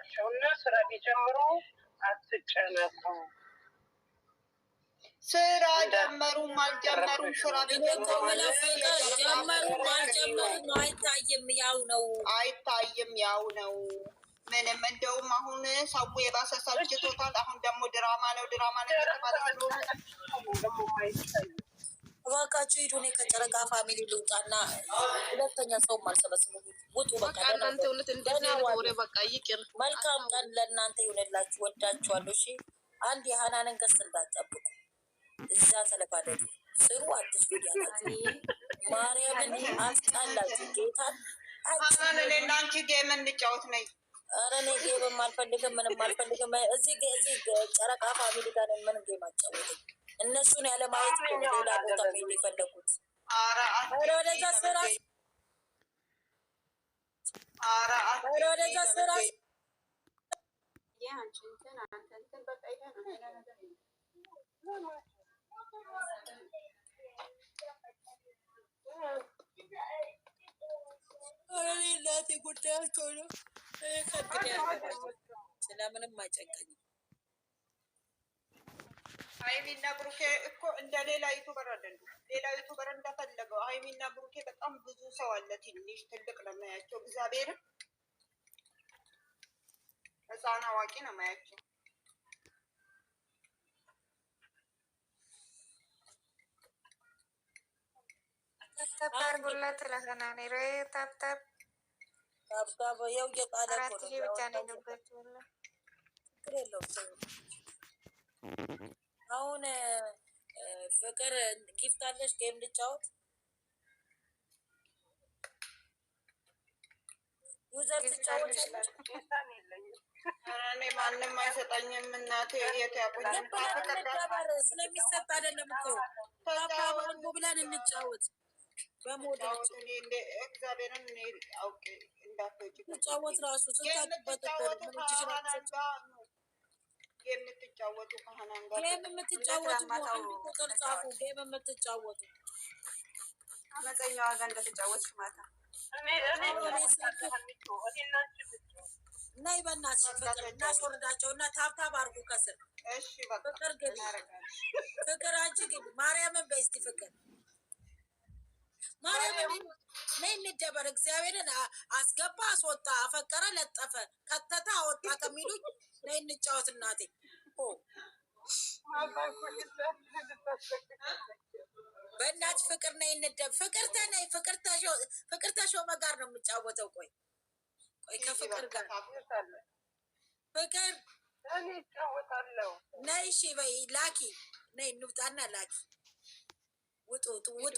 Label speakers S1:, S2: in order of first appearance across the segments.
S1: አላቸው እና ስራ ቢጀምሩ አትጨነቁ።
S2: ስራ ጀመሩም አልጀመሩም ስራ
S3: ጀመሩም አልጀመሩም አይታይም፣ ያው ነው
S2: አይታይም፣ ያው ነው። ምንም እንደውም አሁን ሰው የባሰ ሰልችቶታል። አሁን ደግሞ ድራማ ነው የተባለ
S3: እባካችሁ ሂዱ። እኔ ከጨረቃ ፋሚሊ ልውጣና ሁለተኛ ሰው አልሰበስብም። ውጡ በቃ። መልካም ቀን ለእናንተ ይሆንላችሁ። ወዳችኋለሁ። እሺ አንድ የሀናንን ገስ እንዳትጠብቁ። እዛ ተለባደዱ ስሩ። አትስሩ። ያላችሁ ማርያምን አስጣላችሁ። ጌታን
S2: ሀናን እኔና አንቺ ጌም እንጫወት ነኝ።
S3: ኧረ እኔ ጌምም አልፈልግም፣ ምንም አልፈልግም። እዚህ ጨረቃ ፋሚሊ ጋር ምን ጌም አጫወትም? እነሱን ያለማየት ሌላ ቦታ ሄድ የፈለጉት። ወደዛ ስራ ወደዛ ስራ እናቴ ጉዳያቸው ነው። ስለምንም አይጨቀኝም።
S2: ሀይሚና ብሩኬ እኮ እንደ ሌላ ዩቱበር አይደሉም። ሌላ ዩቱበር እንደፈለገው ሀይሚና ብሩኬ በጣም ብዙ ሰው አለ። ትንሽ ትልቅ ነው የማያቸው። እግዚአብሔርን ሕፃን አዋቂ ነው የማያቸው።
S4: ታርጉላት ለሰናኔ ታብታብ
S3: ያው እየጣለ
S4: ብቻ ነው የገባችው።
S3: ችግር የለውም። አሁን ፍቅር ጊፍት አለሽ? ጌም ልጫወት። ዩዘር ትጫወት።
S2: እኔ ማንም አይሰጠኝም እናቴ። የት ያቆኛል?
S3: ስለሚሰጥ አይደለም እኮ ታባባንጎ ብለን እንጫወት። በሞዳችን
S2: እግዚአብሔርን አውቄ እንዳትወጪ
S3: ትጫወት። ራሱ ስታጥበት
S2: የምትጫወቱ ከሀናን ጋር
S3: ጌም የምትጫወቱ ቁጥር ጻፉ። ጌም የምትጫወቱ
S4: አመፀኛዋ ጋር እንደተጫወትሽ ማታ
S3: ናይ በእናትሽ ፍቅር እናስወርዳቸው እና ታብታብ አድርጉ ከስር። ፍቅር ግቢ፣ ፍቅር አንቺ ግቢ። ማርያምን በይ እስኪ ፍቅር ማርያምን ነይ እንደበር። እግዚአብሔርን አስገባ፣ አስወጣ፣ አፈቀረ፣ ለጠፈ፣ ከተታ፣ አወጣ ከሚሉኝ ነይ እንጫወት እናቴ። በእናትሽ ፍቅር ነይ እንደብ። ፍቅር ተሾመ ጋር ነው የምጫወተው። ቆይ ከፍቅር ጋር ፍቅር ነይ እሺ በይ። ላኪ ነይ እንውጣና ላኪ። ውጡ።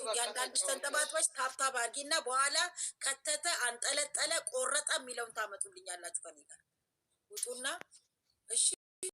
S3: እያንዳንድሽ ተንጠባጥበሽ ታብታብ አድርጊ እና በኋላ ከተተ፣ አንጠለጠለ፣ ቆረጠ የሚለውን ታመጡልኛላችሁ ከኔ ጋር። ውጡና እሺ